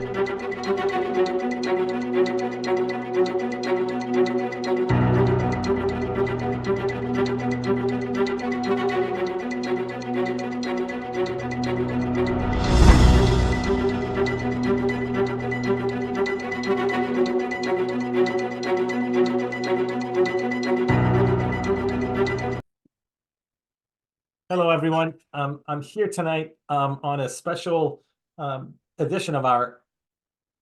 Hello, everyone. I'm here tonight on a special edition of our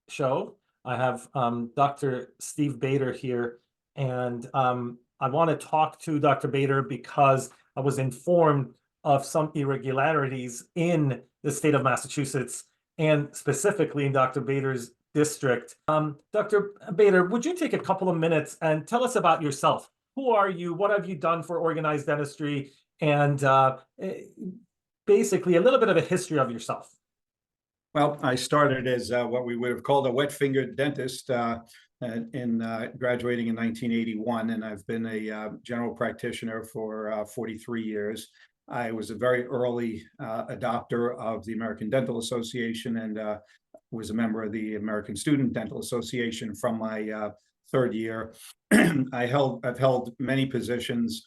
show. I have Dr. Steve Bader here, and I want to talk to Dr. Bader because I was informed of some irregularities in the state of Massachusetts, and specifically in Dr. Bader's district. Dr. Bader, would you take a couple of minutes and tell us about yourself? Who are you? What have you done for organized dentistry? And basically a little bit of a history of yourself. Well, I started as what we would have called a wet-fingered dentist in graduating in 1981, and I've been a general practitioner for 43 years. I was a very early adopter of the American Dental Association and was a member of the American Student Dental Association from my third year. I've held many positions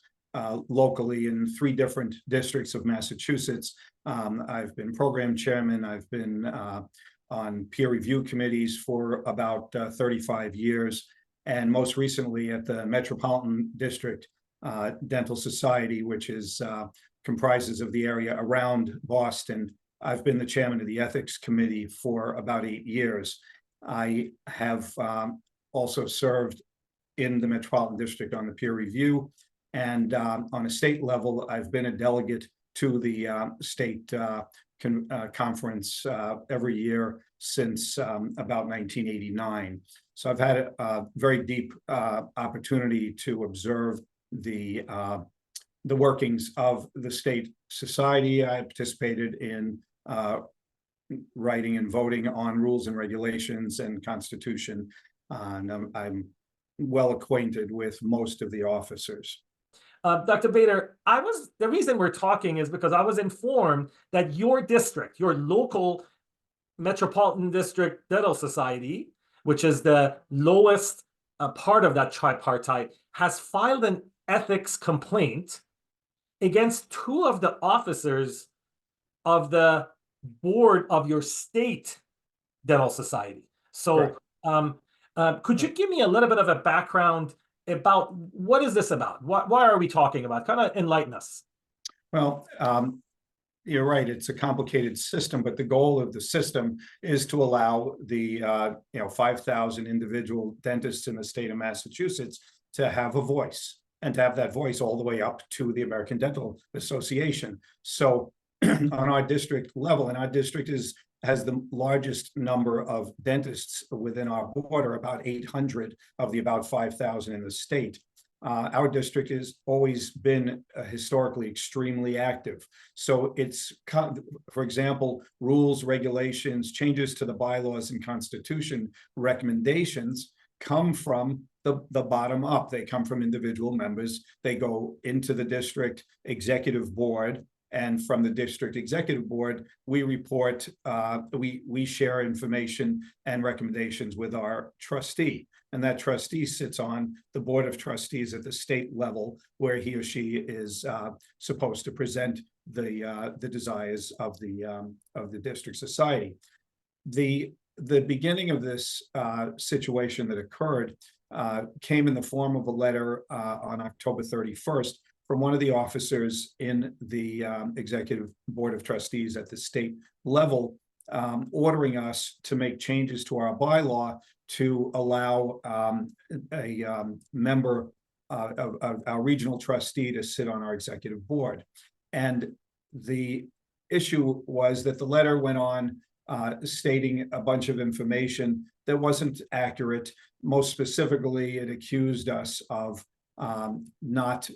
locally in 3 different districts of Massachusetts. I've been program chairman. I've been on peer review committees for about 35 years. And most recently at the Metropolitan District Dental Society, which comprises of the area around Boston. I've been the chairman of the ethics committee for about 8 years. I have also served in the Metropolitan District on the peer review. And on a state level, I've been a delegate to the state conference every year since about 1989. So I've had a very deep opportunity to observe the workings of the state society. I participated in writing and voting on rules and regulations and constitution. And I'm well acquainted with most of the officers. Dr. Bader, the reason we're talking is because I was informed that your district, your local Metropolitan District Dental Society, which is the lowest part of that tripartite, has filed an ethics complaint against 2 of the officers of the board of your state dental society. So could you give me a little bit of a background about what is this about? Why are we talking about? Kind of enlighten us. Well, you're right. It's a complicated system, but the goal of the system is to allow the 5,000 individual dentists in the state of Massachusetts to have a voice and to have that voice all the way up to the American Dental Association. So on our district level, and our district has the largest number of dentists within our border, about 800 of the about 5,000 in the state. Our district has always been historically extremely active. So it's, for example, rules, regulations, changes to the bylaws and constitution recommendations come from the bottom up. They come from individual members. They go into the district executive board. And from the district executive board, we report, we share information and recommendations with our trustee. And that trustee sits on the board of trustees at the state level, where he or she is supposed to present the desires of the district society. The beginning of this situation that occurred came in the form of a letter on October 31st from one of the officers in the executive board of trustees at the state level, ordering us to make changes to our bylaw to allow a member of our regional trustee to sit on our executive board. And the issue was that the letter went on stating a bunch of information that wasn't accurate. Most specifically, it accused us of not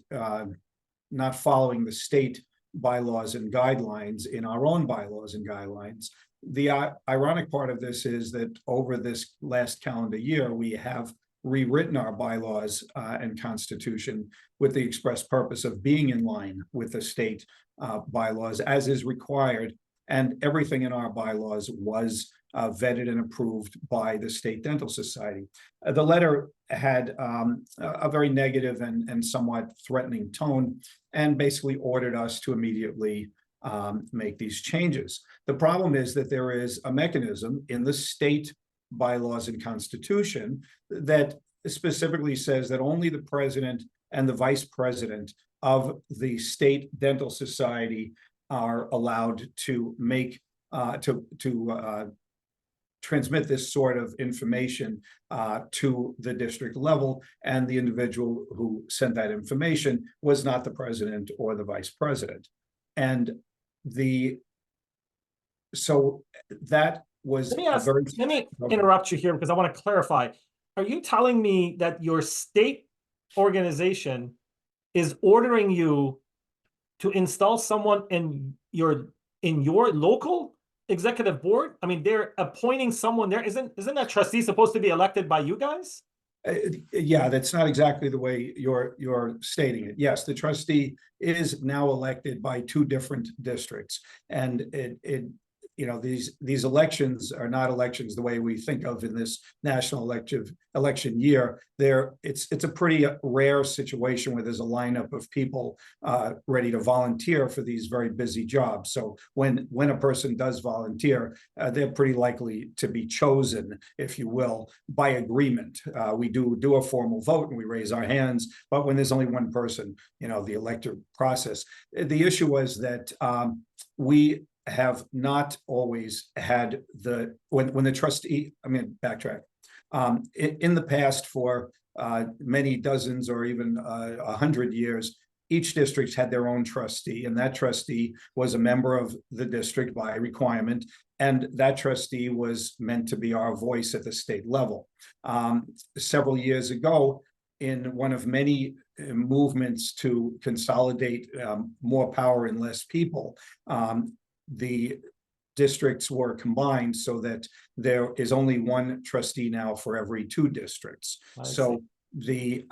following the state bylaws and guidelines in our own bylaws and guidelines. The ironic part of this is that over this last calendar year, we have rewritten our bylaws and constitution with the express purpose of being in line with the state bylaws as is required. And everything in our bylaws was vetted and approved by the State Dental Society. The letter had a very negative and somewhat threatening tone, and basically ordered us to immediately make these changes. The problem is that there is a mechanism in the state bylaws and constitution that specifically says that only the president and the vice president of the State Dental Society are allowed to make transmit this sort of information to the district level, and the individual who sent that information was not the president or the vice president. And so that was let me interrupt you here because I want to clarify. Are you telling me that your state organization is ordering you to install someone in your local executive board? I mean, they're appointing someone there. Isn't that trustee supposed to be elected by you guys? Yeah, that's not exactly the way you're stating it. Yes, the trustee is now elected by two different districts, and these elections are not elections the way we think of in this national election year. It's a pretty rare situation where there's a lineup of people ready to volunteer for these very busy jobs. So when a person does volunteer, they're pretty likely to be chosen, if you will, by agreement. We do a formal vote and we raise our hands, but when there's only one person, the elective process. The issue was that we have not always had when the trustee, backtrack. In the past, for many dozens or even 100 years, each district had their own trustee, and that trustee was a member of the district by requirement, and that trustee was meant to be our voice at the state level. Several years ago, in one of many movements to consolidate more power in less people, the districts were combined so that there is only one trustee now for every two districts. So the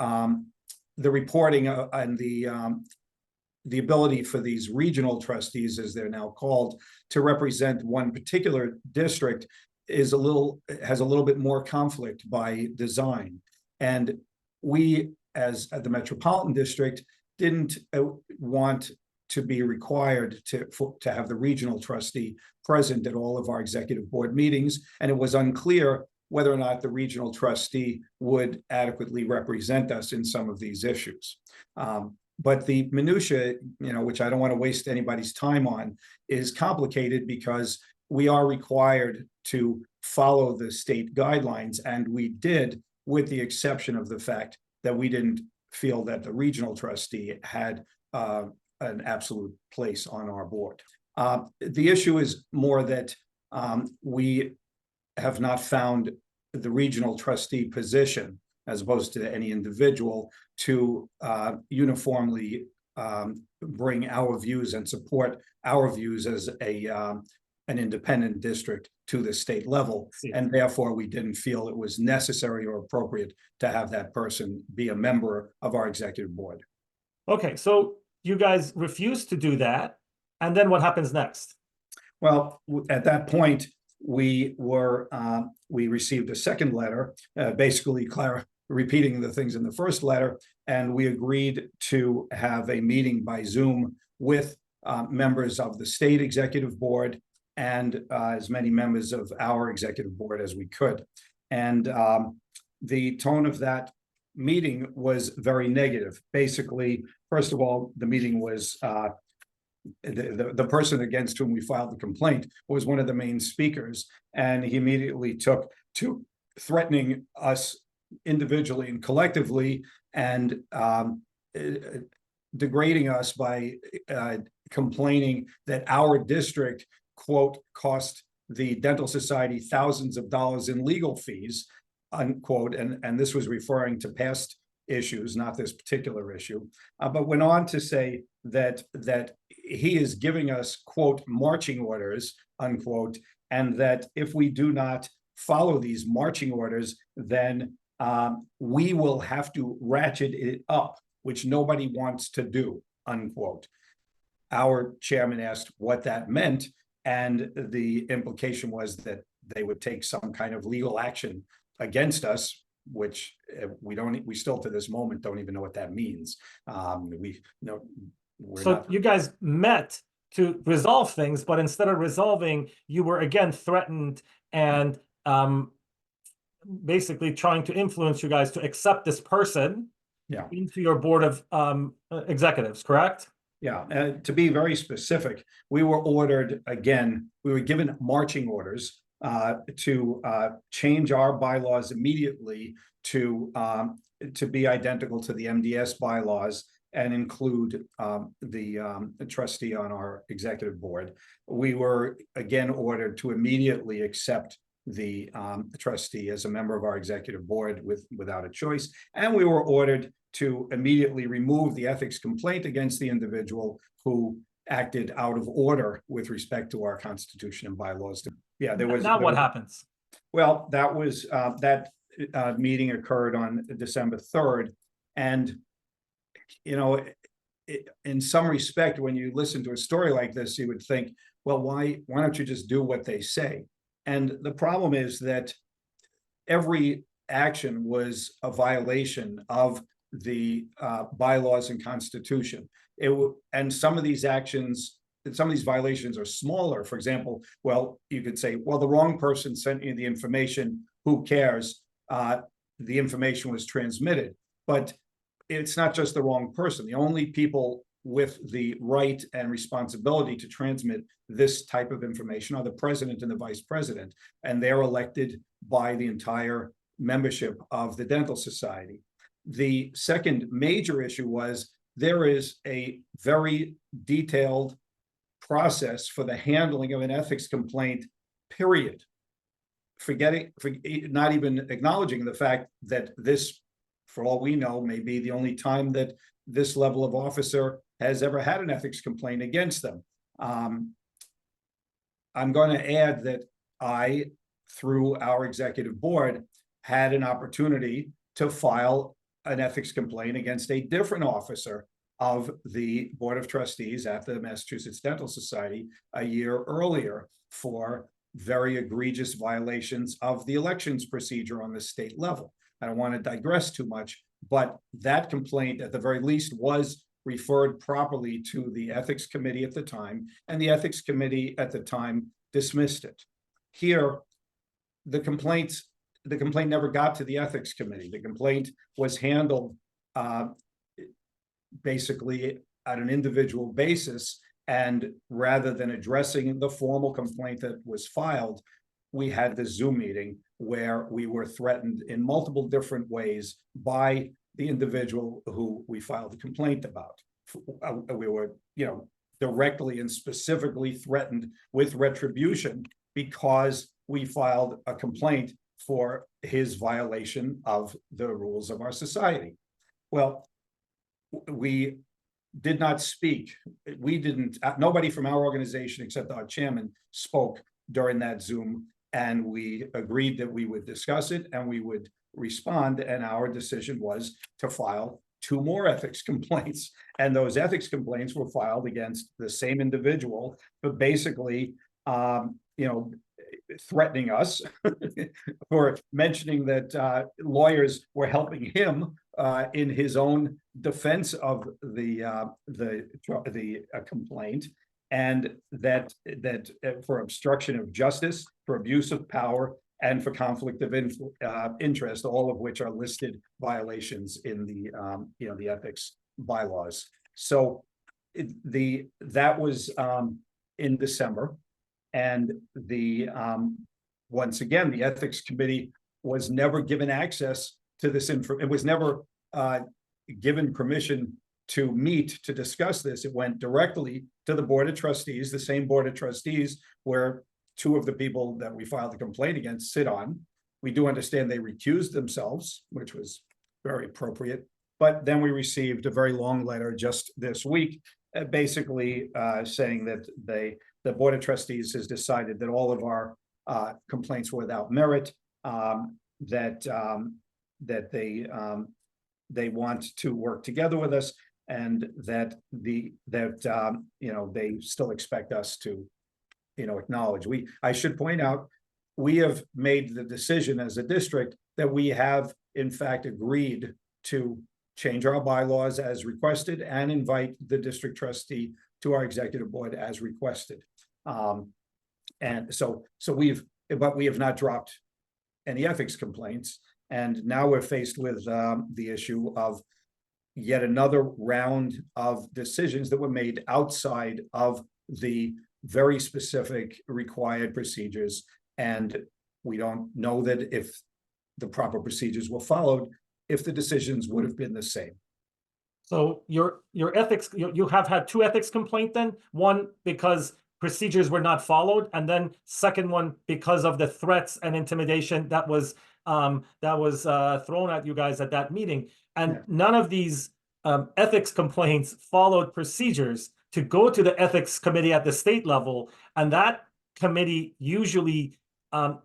reporting and the ability for these regional trustees, as they're now called, to represent one particular district has a little bit more conflict by design. And we, as at the Metropolitan District, didn't want to be required to have the regional trustee present at all of our executive board meetings, and it was unclear whether or not the regional trustee would adequately represent us in some of these issues. But the minutia, which I don't want to waste anybody's time on, is complicated because we are required to follow the state guidelines, and we did, with the exception of the fact that we didn't feel that the regional trustee had an absolute place on our board. The issue is more that we have not found the regional trustee position, as opposed to any individual, to uniformly bring our views and support our views as an independent district to the state level. And therefore, we didn't feel it was necessary or appropriate to have that person be a member of our executive board. Okay, so you guys refused to do that, and then what happens next? Well, at that point, we received a second letter, basically repeating the things in the first letter, and we agreed to have a meeting by Zoom with members of the state executive board and as many members of our executive board as we could. And the tone of that meeting was very negative. Basically, first of all, the meeting was the person against whom we filed the complaint was one of the main speakers, and he immediately took to threatening us individually and collectively, and degrading us by complaining that our district, quote, cost the Dental Society thousands of dollars in legal fees, unquote, and this was referring to past issues, not this particular issue, but went on to say that he is giving us, quote, marching orders, unquote, and that if we do not follow these marching orders, then we will have to ratchet it up, which nobody wants to do, unquote. Our chairman asked what that meant, and the implication was that they would take some kind of legal action against us, which we still to this moment don't even know what that means. So you guys met to resolve things, but instead of resolving, you were again threatened and basically trying to influence you guys to accept this person into your board of executives, correct? Yeah, and to be very specific, we were ordered again, we were given marching orders to change our bylaws immediately to be identical to the MDS bylaws and include the trustee on our executive board. We were again ordered to immediately accept the trustee as a member of our executive board without a choice, and we were ordered to immediately remove the ethics complaint against the individual who acted out of order with respect to our constitution and bylaws. Yeah, there was. Now what happens? Well, that was that meeting occurred on December 3rd, and in some respect, when you listen to a story like this, you would think, well, why don't you just do what they say? And the problem is that every action was a violation of the bylaws and constitution. And some of these actions, some of these violations are smaller. For example, well, you could say, well, the wrong person sent you the information, who cares? The information was transmitted, but it's not just the wrong person. The only people with the right and responsibility to transmit this type of information are the president and the vice president, and they're elected by the entire membership of the dental society. The second major issue was there is a very detailed process for the handling of an ethics complaint, period. Not even acknowledging the fact that this, for all we know, may be the only time that this level of officer has ever had an ethics complaint against them. I'm going to add that I, through our executive board, had an opportunity to file an ethics complaint against a different officer of the Board of Trustees at the Massachusetts Dental Society a year earlier for very egregious violations of the elections procedure on the state level. I don't want to digress too much, but that complaint at the very least was referred properly to the ethics committee at the time, and the ethics committee at the time dismissed it. Here, the complaint never got to the ethics committee. The complaint was handled basically at an individual basis, and rather than addressing the formal complaint that was filed, we had the Zoom meeting where we were threatened in multiple different ways by the individual who we filed the complaint about. We were, directly and specifically threatened with retribution because we filed a complaint for his violation of the rules of our society. Well, we did not speak. Nobody from our organization except our chairman spoke during that Zoom, and we agreed that we would discuss it and we would respond, and our decision was to file 2 more ethics complaints, and those ethics complaints were filed against the same individual, but basically threatening us for mentioning that lawyers were helping him in his own defense of the complaint, and that for obstruction of justice, for abuse of power, and for conflict of interest, all of which are listed violations in the ethics bylaws. So that was in December, and once again, the ethics committee was never given access to this info. It was never given permission to meet to discuss this. It went directly to the Board of Trustees, the same Board of Trustees where 2 of the people that we filed the complaint against sit on. We do understand they recused themselves, which was very appropriate. But then we received a very long letter just this week, basically saying that the Board of Trustees has decided that all of our complaints were without merit, that they want to work together with us, and that they still expect us to acknowledge. I should point out we have made the decision as a district that we have in fact agreed to change our bylaws as requested and invite the district trustee to our executive board as requested. And so but we have not dropped any ethics complaints. And now we're faced with the issue of yet another round of decisions that were made outside of the very specific required procedures. And we don't know that if the proper procedures were followed, if the decisions would have been the same. So your ethics, you have had two ethics complaint then? One because procedures were not followed, and then second one because of the threats and intimidation that was thrown at you guys at that meeting. And Yeah. none of these ethics complaints followed procedures to go to the ethics committee at the state level, and that committee usually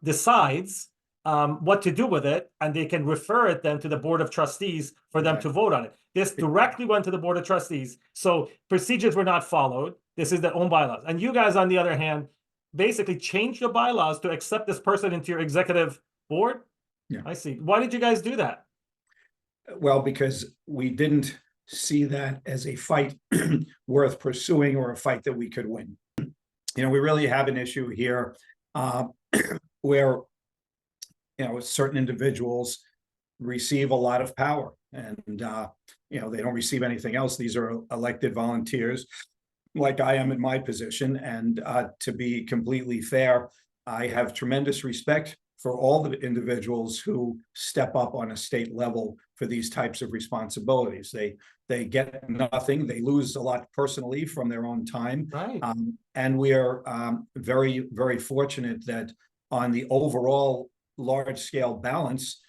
decides what to do with it, and they can refer it then to the board of trustees for them to vote on it. This directly went to the board of trustees, so procedures were not followed. This is their own bylaws, and you guys, on the other hand, basically changed your bylaws to accept this person into your executive board. Yeah. I see. Why did you guys do that? Well, because we didn't see that as a fight worth pursuing or a fight that we could win. You know, we really have an issue here where, you know, certain individuals receive a lot of power, and you know, they don't receive anything else. These are elected volunteers like I am in my position. And to be completely fair, I have tremendous respect for all the individuals who step up on a state level for these types of responsibilities. They get nothing. They lose a lot personally from their own time. Right. And we are very, very fortunate that on the overall large scale balance,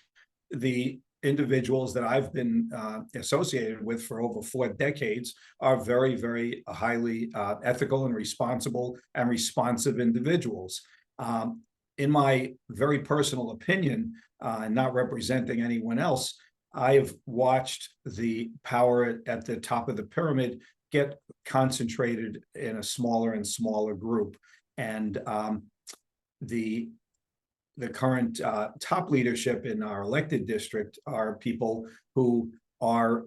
the individuals that I've been associated with for over 4 decades are very, very highly ethical and responsible and responsive individuals. In my very personal opinion, not representing anyone else, I've watched the power at the top of the pyramid get concentrated in a smaller and smaller group. And the current top leadership in our elected district are people who are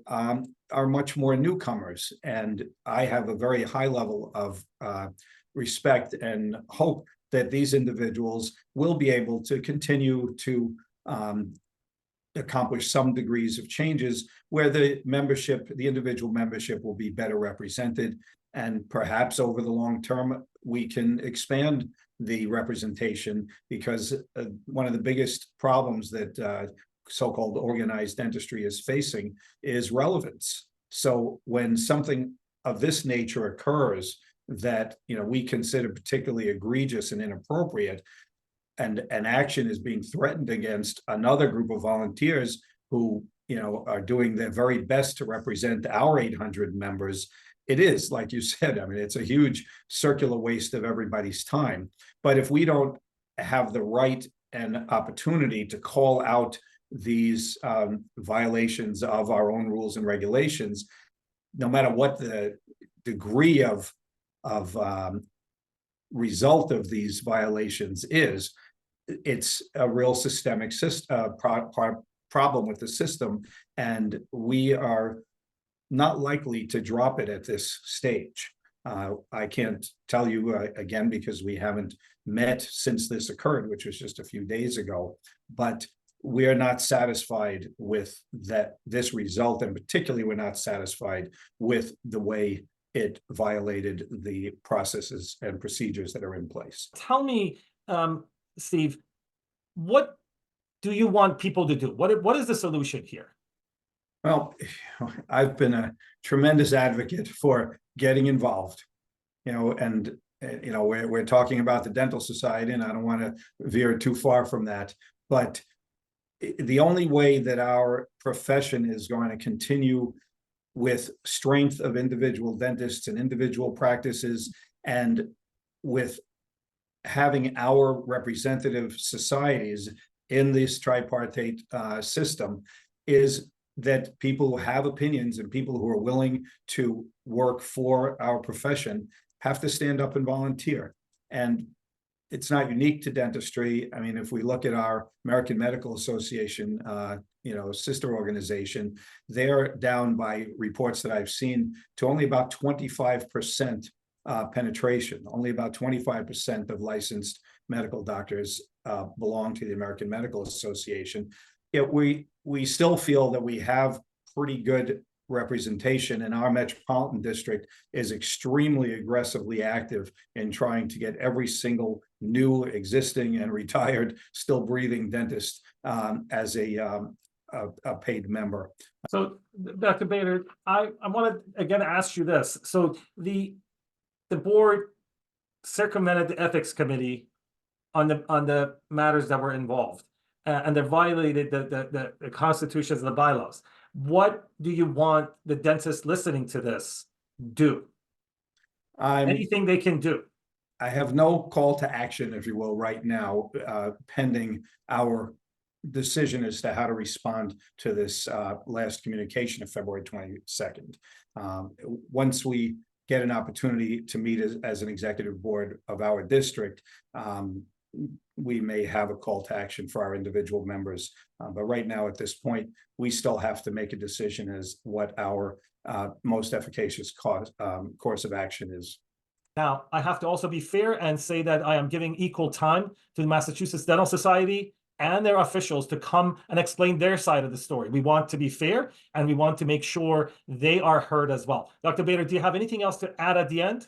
much more newcomers. And I have a very high level of respect and hope that these individuals will be able to continue to accomplish some degrees of changes where the membership, the individual membership, will be better represented. And perhaps over the long term, we can expand the representation, because one of the biggest problems that so-called organized dentistry is facing is relevance. So when something of this nature occurs that, you know, we consider particularly egregious and inappropriate, and an action is being threatened against another group of volunteers who, you know, are doing their very best to represent our 800 members, it is, like you said, I mean, it's a huge circular waste of everybody's time. But if we don't have the right and opportunity to call out these violations of our own rules and regulations, no matter what the degree of result of these violations is, it's a real systemic problem with the system, and we are not likely to drop it at this stage. I can't tell you again, because we haven't met since this occurred, which was just a few days ago, but we are not satisfied with this result, and particularly we're not satisfied with the way it violated the processes and procedures that are in place. Tell me, Steve, what do you want people to do? What is the solution here? Well, I've been a tremendous advocate for getting involved, you know, and you know, we're talking about the Dental Society, and I don't want to veer too far from that, but the only way that our profession is going to continue with strength of individual dentists and individual practices, and with having our representative societies in this tripartite system, is that people who have opinions and people who are willing to work for our profession have to stand up and volunteer. And it's not unique to dentistry. I mean, if we look at our American Medical Association, sister organization, they're down by reports that I've seen to only about 25% penetration. Only about 25% of licensed medical doctors belong to the American Medical Association. Yet we still feel that we have pretty good representation, and our metropolitan district is extremely aggressively active in trying to get every single new, existing, and retired, still breathing dentist as a paid member. So, Dr. Bader, I want to again ask you this. So the board circumvented the ethics committee on the matters that were involved, and they violated the constitutions and the bylaws. What do you want the dentists listening to this do? Anything they can do? I have no call to action, if you will, right now, pending our decision as to how to respond to this last communication of February 22nd. Once we get an opportunity to meet as an executive board of our district, we may have a call to action for our individual members. But right now, at this point, we still have to make a decision as what our most efficacious course of action is. Now, I have to also be fair and say that I am giving equal time to the Massachusetts Dental Society and their officials to come and explain their side of the story. We want to be fair, and we want to make sure they are heard as well. Dr. Bader, do you have anything else to add at the end?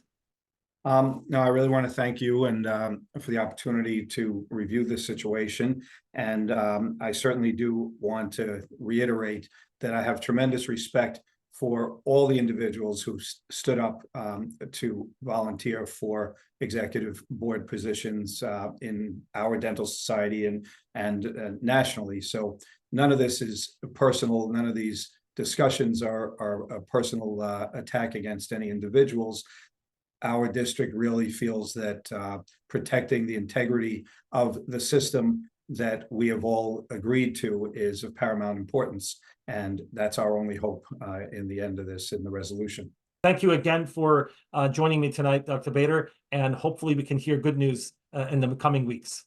No, I really want to thank you and for the opportunity to review this situation. And I certainly do want to reiterate that I have tremendous respect for all the individuals who stood up to volunteer for executive board positions in our dental society and nationally. So none of this is personal. None of these discussions are a personal attack against any individuals. Our district really feels that protecting the integrity of the system that we have all agreed to is of paramount importance. And that's our only hope in the end of this, in the resolution. Thank you again for joining me tonight, Dr. Bader, and hopefully we can hear good news in the coming weeks.